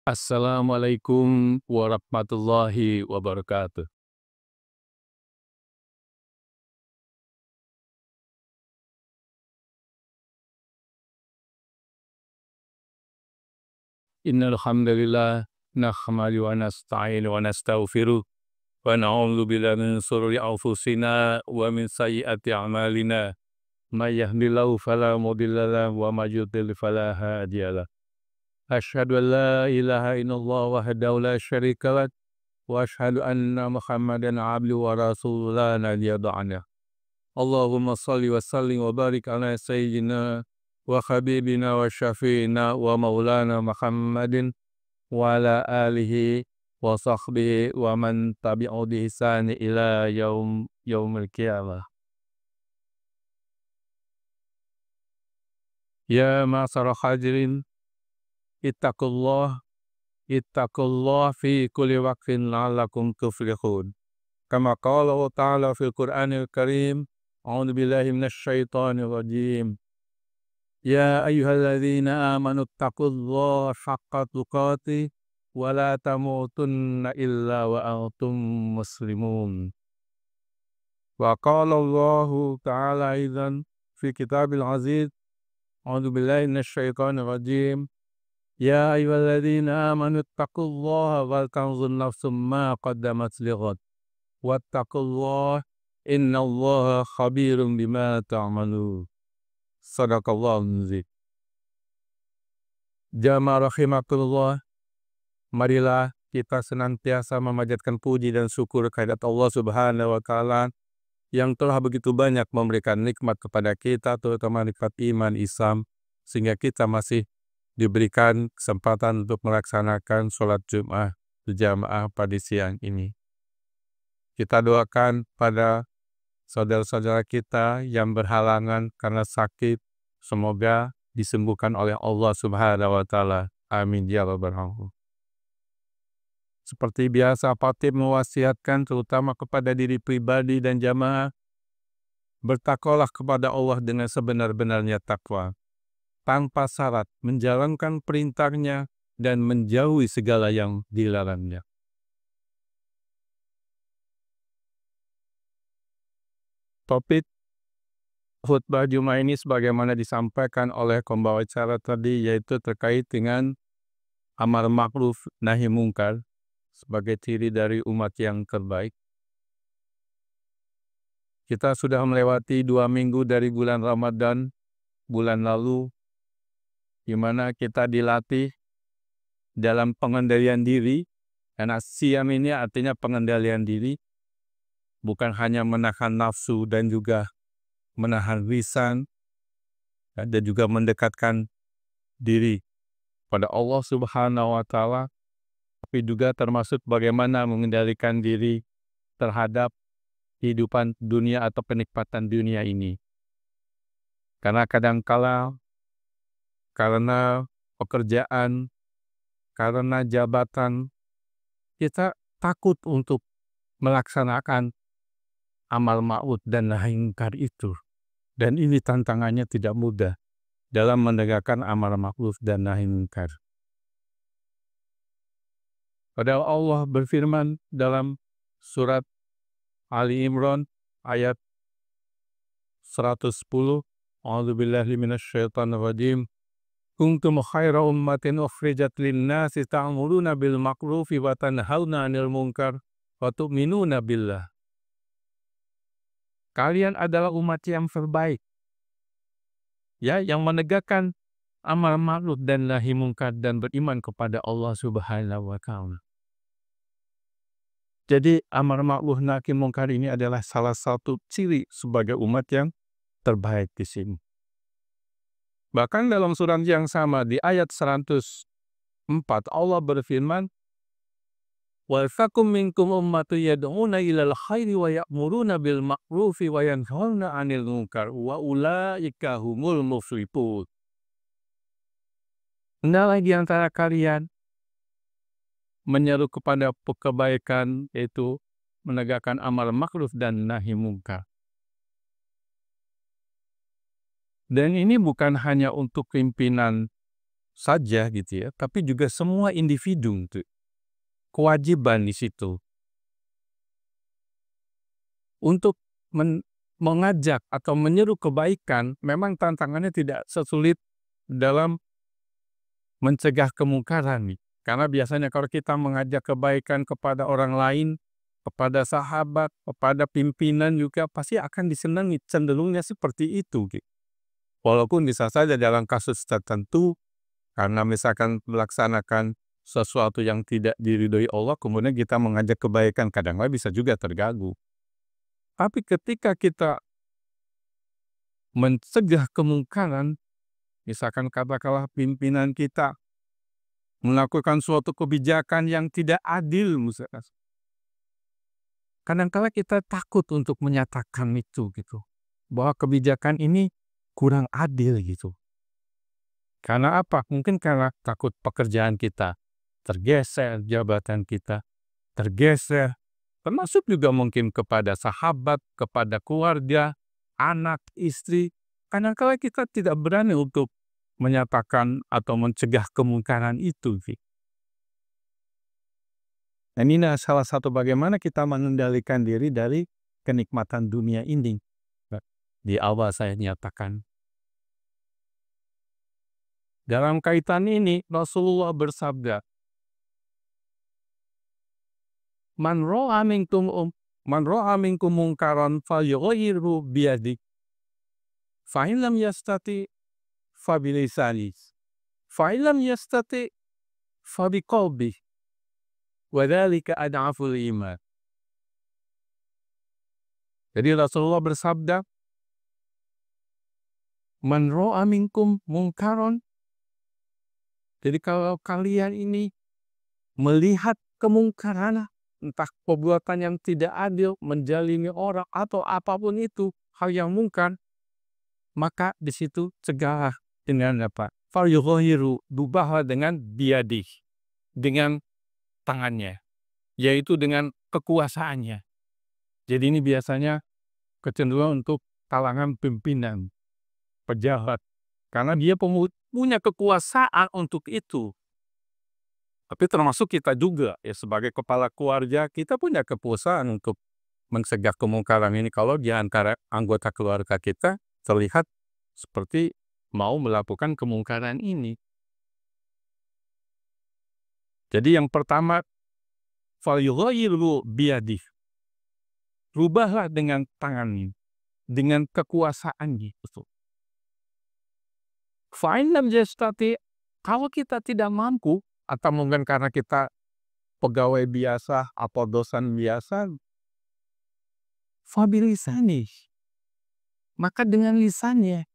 Assalamualaikum warahmatullahi wabarakatuh. Innal hamdalillah nahmadu wa nasta'inu wa nastaghfiruh wa na'udzu billahi min shururi anfusina wa min sayyiati a'malina. May yahdihillahu fala mudilla lahu wa may yudlil fala hadiyalah. Asyhadu an la ilaha illallah wahdahu la syarika lah wa asyhadu anna Muhammadan abduhu wa rasuluhu la nabiyya ba'dah. Allahumma salli wa sallim wa barik ala sayyidina wa habibina wa syafi'ina wa maulana Muhammadin wa ala alihi wa sahbihi wa man tabi'u bi ihsani ila yaumil qiyamah. Ya ma'syaral hadirin, ittaqullah fi kulli waqtin la'allakum tuflihun. Kama qala Allah ta'ala fil Qur'anil Karim, a'udzu billahi minasy syaithanir rajim. Ya ayyuhalladzina amanu taqullaha haqqa tuqatih wa la tamutunna illa wa antum muslimun. Wa qala Allahu ta'ala aidan fi kitabil aziz, a'udzu billahi minasy syaithanir rajim. Ya ayyuhalladzina amanu taqullaha wal tanzur nafsum ma qaddamat lighad. Wattaqullaha innallaha khabirum bima ta'malun. Shadaqallahul azim. Jamaah rahimakumullah, marilah kita senantiasa memanjatkan puji dan syukur kehadirat Allah Subhanahu wa taala yang telah begitu banyak memberikan nikmat kepada kita, terutama nikmat iman Islam, sehingga kita masih diberikan kesempatan untuk melaksanakan sholat Jumat berjamaah pada siang ini. Kita doakan pada saudara-saudara kita yang berhalangan karena sakit, semoga disembuhkan oleh Allah Subhanahu wa taala. Amin ya rabbal alamin. Seperti biasa, Patip mewasiatkan terutama kepada diri pribadi dan jamaah, bertakwalah kepada Allah dengan sebenar-benarnya takwa, tanpa syarat, menjalankan perintahnya dan menjauhi segala yang dilarangnya. Topik khutbah Jumat ini sebagaimana disampaikan oleh pembawa acara tadi, yaitu terkait dengan amar ma'ruf nahi mungkar sebagai ciri dari umat yang terbaik. Kita sudah melewati 2 minggu dari bulan Ramadan bulan lalu, di mana kita dilatih dalam pengendalian diri, karena siam ini artinya pengendalian diri, bukan hanya menahan nafsu dan juga menahan lisan, dan juga mendekatkan diri pada Allah Subhanahu wa taala, tapi juga termasuk bagaimana mengendalikan diri terhadap kehidupan dunia atau kenikmatan dunia ini. Karena kadangkala karena pekerjaan, karena jabatan, kita takut untuk melaksanakan amal ma'ruf dan nahi mungkar itu. Dan ini tantangannya tidak mudah dalam menegakkan amal ma'ruf dan nahi mungkar. Padahal Allah berfirman dalam surat Ali Imran ayat 110, A'udzubillahi minasyaitonir rajim. Kuntum khaira ummatin ukhrijat lin-nasi ta'muruna bil ma'rufi wa tanhauna 'anil munkar wa tu'minuna billah. Kalian adalah umat yang terbaik, ya, yang menegakkan amal ma'ruf dan nahi mungkar dan beriman kepada Allah Subhanahu wa taala. Jadi amar ma'ruf nahi mungkar ini adalah salah satu ciri sebagai umat yang terbaik di sini. Bahkan dalam surat yang sama di ayat 104 Allah berfirman, wa takum minkum ummatun yad'una ilal khairi wa ya'muruna bil ma'rufi wa yanhauna 'anil munkar wa ulaika humul muflihun. Hendaklah di antara kalian menyeru kepada kebaikan, yaitu menegakkan amal ma'ruf dan nahi mungkar. Dan ini bukan hanya untuk pimpinan saja gitu ya, tapi juga semua individu tuh. Kewajiban di situ untuk mengajak atau menyeru kebaikan. Memang tantangannya tidak sesulit dalam mencegah kemungkaran nih. Karena biasanya kalau kita mengajak kebaikan kepada orang lain, kepada sahabat, kepada pimpinan juga pasti akan disenangi. Cenderungnya seperti itu gitu. Walaupun bisa saja dalam kasus tertentu, karena misalkan melaksanakan sesuatu yang tidak diridhoi Allah, kemudian kita mengajak kebaikan, kadang-kadang bisa juga terganggu. Tapi ketika kita mencegah kemungkaran, misalkan katakanlah pimpinan kita melakukan suatu kebijakan yang tidak adil, misalkan. Kadang-kala kita takut untuk menyatakan itu gitu, bahwa kebijakan ini kurang adil gitu. Karena apa? Mungkin karena takut pekerjaan kita tergeser, jabatan kita tergeser, termasuk juga mungkin kepada sahabat, kepada keluarga, anak, istri. Kadang-kala kita tidak berani untuk menyatakan atau mencegah kemungkaran itu. Dan ini salah satu bagaimana kita mengendalikan diri dari kenikmatan dunia ini. Di awal saya nyatakan. Dalam kaitan ini, Rasulullah bersabda, Man ro'a minkum mungkaran falyughayyirhu biyadihi. Fa in lam yastati fa bilisanihi. Fa in lam yastati fa biqalbihi. Wa dzalika ad'aful iman. Jadi Rasulullah bersabda, Man ro'a minkum mungkaran. Jadi kalau kalian ini melihat kemungkaran, entah perbuatan yang tidak adil, menjalimi orang, atau apapun itu, hal yang mungkar, maka di situ cegahlah dengan apa? Falyughayyirhu, ubahlah dengan biyadih, dengan tangannya, yaitu dengan kekuasaannya. Jadi ini biasanya kecenderungan untuk kalangan pimpinan, pejabat, karena dia punya kekuasaan untuk itu. Tapi termasuk kita juga, ya sebagai kepala keluarga, kita punya kekuasaan untuk mencegah kemungkaran ini kalau di antara anggota keluarga kita terlihat seperti mau melakukan kemungkaran ini. Jadi yang pertama, falyughayyirhu biyadihi. Rubahlah dengan tangannya, dengan kekuasaannya. Fa in lam yastati, kalau kita tidak mampu, atau mungkin karena kita pegawai biasa atau dosen biasa, fa bilisanihi, maka dengan lisannya.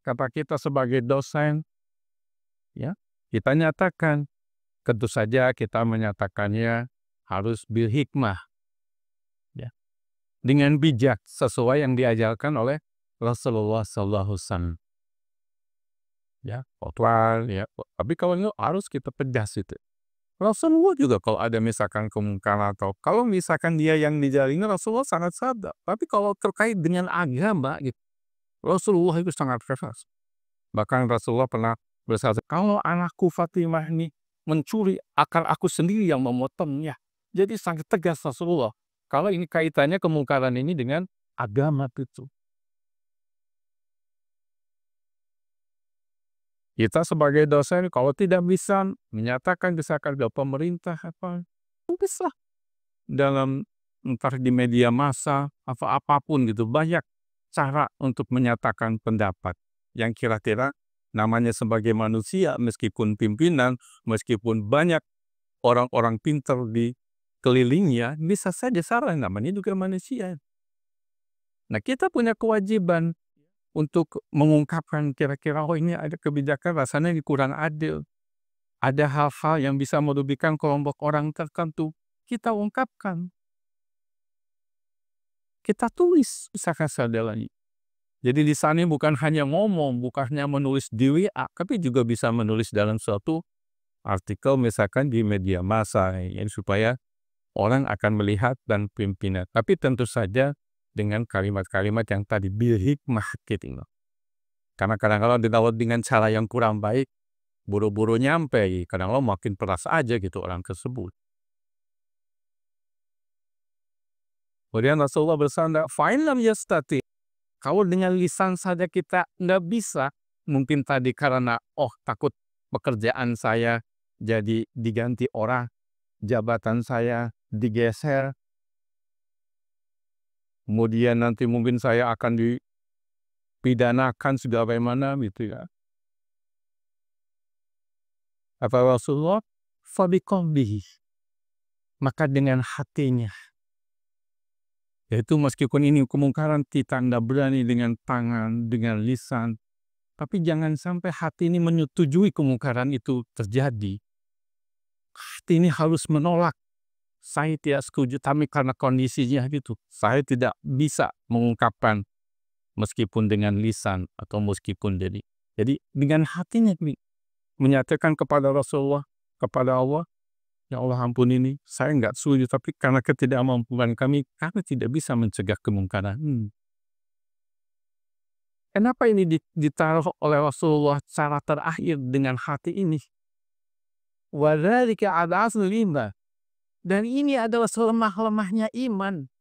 Kata kita sebagai dosen, ya, kita nyatakan, tentu saja kita menyatakannya harus bil hikmah, ya, dengan bijak sesuai yang diajarkan oleh Rasulullah SAW. Ya, khotbah, ya. Tapi kalau itu harus kita pedas itu. Rasulullah juga kalau ada misalkan kemungkaran atau kalau misalkan dia yang dijalimi, Rasulullah sangat sadar. Tapi kalau terkait dengan agama, gitu, Rasulullah itu sangat keras. Bahkan Rasulullah pernah bersabda, kalau anakku Fatimah ini mencuri, akan aku sendiri yang memotongnya. Jadi sangat tegas Rasulullah. Kalau ini kaitannya kemungkaran ini dengan agama itu. Kita sebagai dosen kalau tidak bisa menyatakan desakan ke pemerintah apa, bisa dalam entah di media massa atau apapun gitu, banyak cara untuk menyatakan pendapat yang kira-kira namanya sebagai manusia, meskipun pimpinan, meskipun banyak orang-orang pintar di kelilingnya, bisa saja salah, namanya juga manusia. Nah, kita punya kewajiban untuk mengungkapkan kira-kira, oh ini ada kebijakan rasanya ini kurang adil. Ada hal-hal yang bisa merugikan kelompok orang tertentu. Kita ungkapkan. Kita tulis misalkan saudaranya. Jadi di sana bukan hanya ngomong, bukan hanya menulis di WA, tapi juga bisa menulis dalam suatu artikel misalkan di media massa, ya, supaya orang akan melihat dan pimpinan. Tapi tentu saja dengan kalimat-kalimat yang tadi bil hikmah gitu. Karena kadang-kadang didownload dengan cara yang kurang baik, buru-buru nyampe, kadang-kadang makin peras aja gitu orang tersebut. Kemudian Rasulullah bersabda, "Fa'in lam yastati." Kalau dengan lisan saja kita nggak bisa, mungkin tadi karena, takut pekerjaan saya jadi diganti orang, jabatan saya digeser, kemudian nanti mungkin saya akan dipidanakan sebagaimana gitu ya. Kata Rasulullah, "Fabiqalbihi." Maka dengan hatinya. Yaitu meskipun ini kemungkaran kita nggak berani dengan tangan, dengan lisan, tapi jangan sampai hati ini menyetujui kemungkaran itu terjadi. Hati ini harus menolak. Saya tidak setuju, tapi karena kondisinya gitu, saya tidak bisa mengungkapkan meskipun dengan lisan atau meskipun jadi dengan hatinya menyatakan kepada Rasulullah, kepada Allah, "Ya Allah ampun ini, saya nggak setuju, tapi karena ketidakmampuan kami tidak bisa mencegah kemungkaran." Kenapa ini ditaruh oleh Rasulullah secara terakhir dengan hati ini? Wadzalika ad'aful iman. Dan ini adalah selemah-lemahnya iman.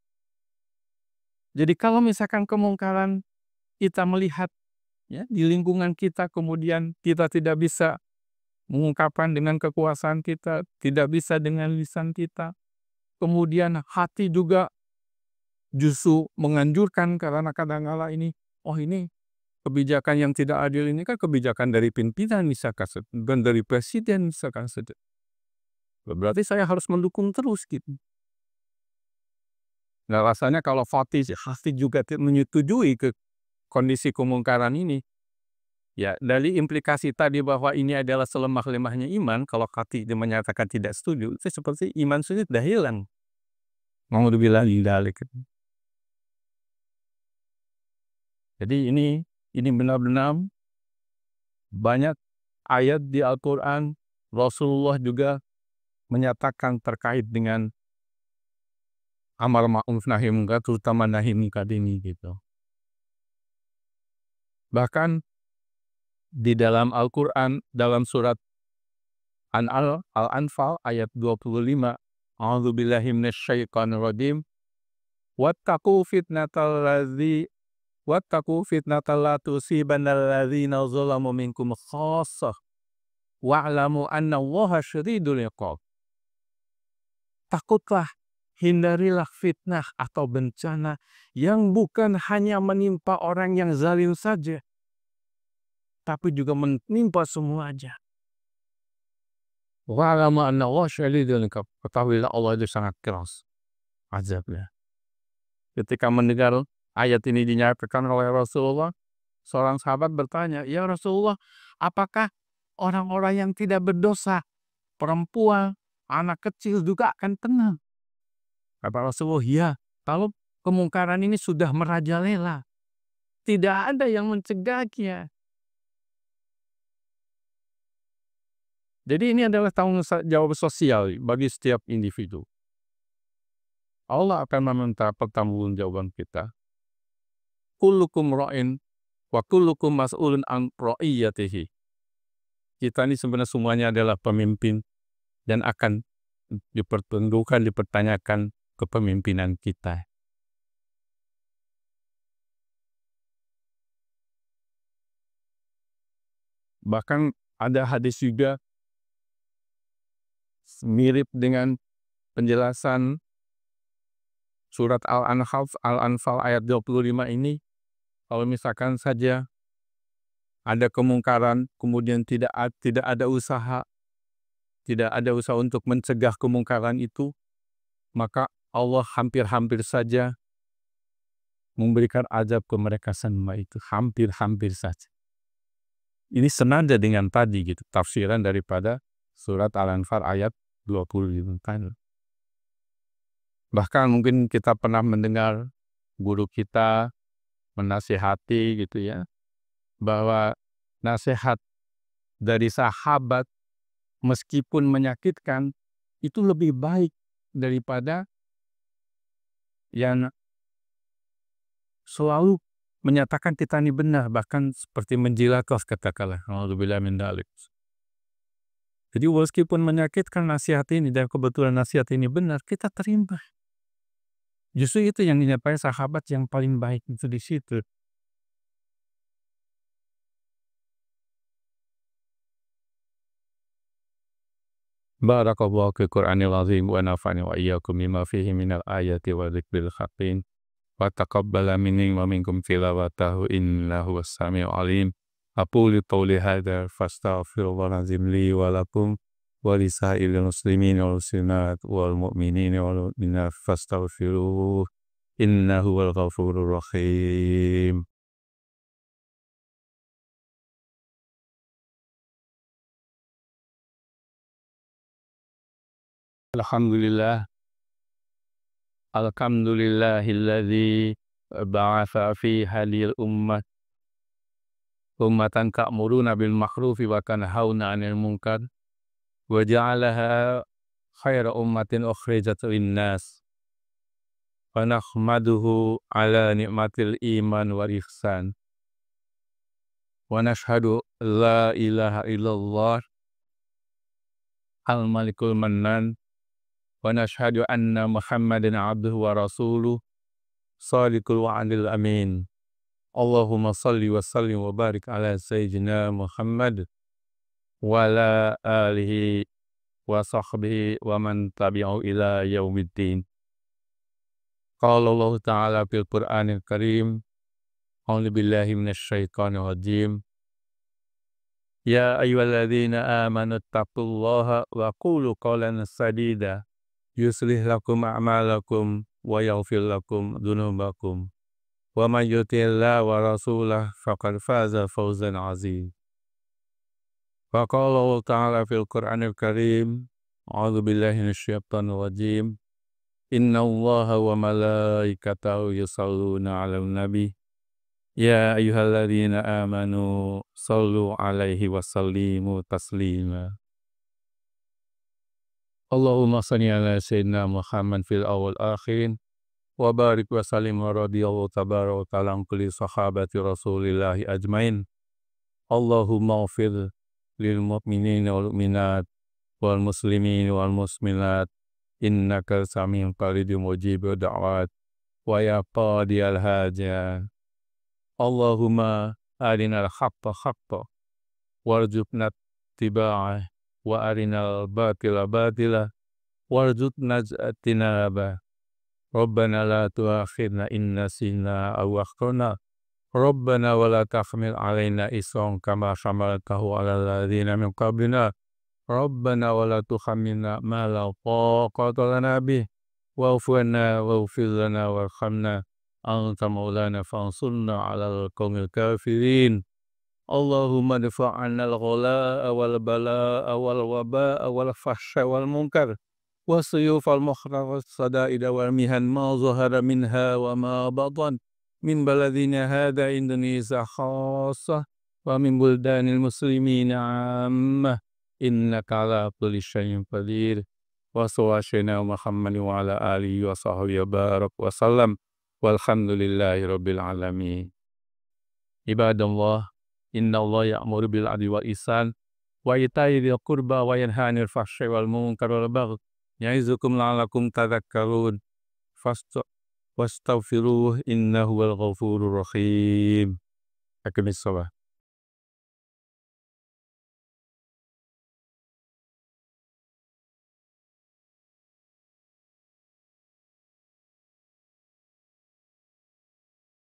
Jadi kalau misalkan kemungkaran kita melihat ya di lingkungan kita, kemudian kita tidak bisa mengungkapkan dengan kekuasaan kita, tidak bisa dengan lisan kita, kemudian hati juga justru menganjurkan karena kadang-kala ini, ini kebijakan yang tidak adil ini kan kebijakan dari pimpinan misalkan dan dari presiden misalkan saja. Berarti saya harus mendukung terus gitu. Nah rasanya kalau hati juga menyetujui ke kondisi kemungkaran ini, ya dari implikasi tadi bahwa ini adalah selemah-lemahnya iman, kalau hati menyatakan tidak setuju, itu seperti iman sudah hilang. Naudzubillah min dzalik. Jadi ini benar-benar banyak ayat di Al-Quran, Rasulullah juga menyatakan terkait dengan amar ma'ruf nahi munkar, terutama nahi munkar ini gitu. Bahkan di dalam Al-Quran, dalam surat Al-Anfal ayat 25, A'udzubillahi minasyaitonir rajim, wattaqu fitnatal la tusibannal ladzina zalamu minkum khassah wa'lamu annallaha syadidul iqab. Takutlah, hindarilah fitnah atau bencana yang bukan hanya menimpa orang yang zalim saja, tapi juga menimpa semuanya. Wa'lamu annallaha syadidul iqab. Ketahuilah Allah itu sangat keras azabnya. Ketika mendengar ayat ini dinyatakan oleh Rasulullah, seorang sahabat bertanya, "Ya Rasulullah, apakah orang-orang yang tidak berdosa, perempuan, anak kecil juga akan tenang?" Kata Rasulullah, "Ya, kalau kemungkaran ini sudah merajalela, tidak ada yang mencegahnya." Jadi ini adalah tanggung jawab sosial bagi setiap individu. Allah akan meminta pertanggungjawaban kita. Kullukum ra'in wa kullukum mas'ulun an ra'iyatihi. Kita ini sebenarnya semuanya adalah pemimpin dan akan dipertanyakan kepemimpinan kita. Bahkan ada hadis juga mirip dengan penjelasan surat Al-Anfal ayat 25 ini. Kalau misalkan saja ada kemungkaran, kemudian tidak ada usaha untuk mencegah kemungkaran itu, maka Allah hampir-hampir saja memberikan azab ke mereka semua itu. Hampir-hampir saja. Ini senada dengan tadi gitu, tafsiran daripada surat Al-Anfal ayat 25. Bahkan mungkin kita pernah mendengar guru kita menasihati gitu ya, bahwa nasihat dari sahabat meskipun menyakitkan itu lebih baik daripada yang selalu menyatakan kita ini benar, bahkan seperti menjilat katakanlah. Alhamdulillah min dzalik. Jadi meskipun menyakitkan nasihat ini dan kebetulan nasihat ini benar, kita terima. Justru itu yang dinyatakan sahabat yang paling baik itu di situ. Barakallahu fi Qur'anil azim wa nafa'ani wa iyyakum bima fihi minal ayati wa dzikril hakim. Wa taqabbala minni wa minkum tilawatahu innahu was-sami'ul alim. Aqulu qawli hadza fastaghfirullahal azim li wa lakum wa lisairil muslimin wal muslimat wal mu'minin wal mu'minat fastaghfiruhu innahu wal ghafurur rahim. Alhamdulillah. Alhamdulillahilladzi ba'atha fi hadhil ummatan ta'muruna bil ma'rufi wa tanhauna 'anil munkar wa ja'alaha khaira ummatin ukhrijat lin-nas. Wa nahmaduhu 'ala ni'matil iman wal ihsan. Wa nashhadu la ilaha illallah al-malikul mannan. Wa nashhadu anna Muhammadan abduhu wa rasuluh shadiqul wa'dil amin. Allahumma salli wa sallim wa barik ala sayyidina Muhammad wa ala alihi wa sahbihi wa man tabi'ahu ila yaumiddin. Qala Allah ta'ala fil Qur'anil Karim. A'udzu billahi minasy syaithanir rajim. Ya ayyuhalladzina amanu taqullaha wa qulu qawlan sadida. Yuslih lakum a'malakum wa yaghfir lakum dzunubakum. Wa may yuti'illaha wa rasulahu faqad faza fawzan 'azim. Wa qala Allah ta'ala fil Qur'anil Karim. A'udzu billahi minasyaitonir rajim. Innallaha wa malaikatahu yusholluna 'alan nabi. Ya ayyuhalladzina amanu shallu 'alaihi wa sallimu taslima. Allahumma shalli ala sayyidina Muhammad fil awwal akhirin wa barik wa sallim wa radiyallahu tabaraka wa ta'ala an kulli sahabati Rasulillahi ajmain. Allahumma ighfir lil mu'minina wal mu'minat wal muslimin wal muslimat innaka sami'un qaribun mujibud da'wat wa ya qadiyal hajat. Allahumma arinal haqqa haqqan warzuqna ittiba'ah wa arinal batila batila warzuqna ijtinaba. Rabbana la tu'akhidna in nasina aw akhtana. Rabbana wa la tahmil 'alaina isran kama hamaltahu 'alal ladzina min qablina. Rabbana wa la tuhammilna ma la taqata lana bih. Wa'fu 'anna waghfir lana warhamna anta maulana fansurna 'alal qaumil kafirin. Allahumma dfa' 'anna al-ghalaa'a wal balaa'a wal wabaa'a wal fahsya wal munkar was-suyuf wal mukhtar was-sada'ida wal mihan ma zahara minha wa ma batan min baladina hadha Indonesia khassah wa min buldanil muslimina 'ammah innaka 'ala kulli syai'in qadir. Wa sallallahu Muhammad wa ala alihi wa sahbihi barak wa sallam walhamdulillahi rabbil alamin. Ibadallah, innallaha ya'muru bil 'adli wal ihsan wa ita'i dzil qurba wa yanha 'anil fahsya'i wal munkari wal baghi ya'izukum la'allakum tadhakkarun. Wastaghfiruhu innahu wal ghafurur rahim. Aqimis shalah.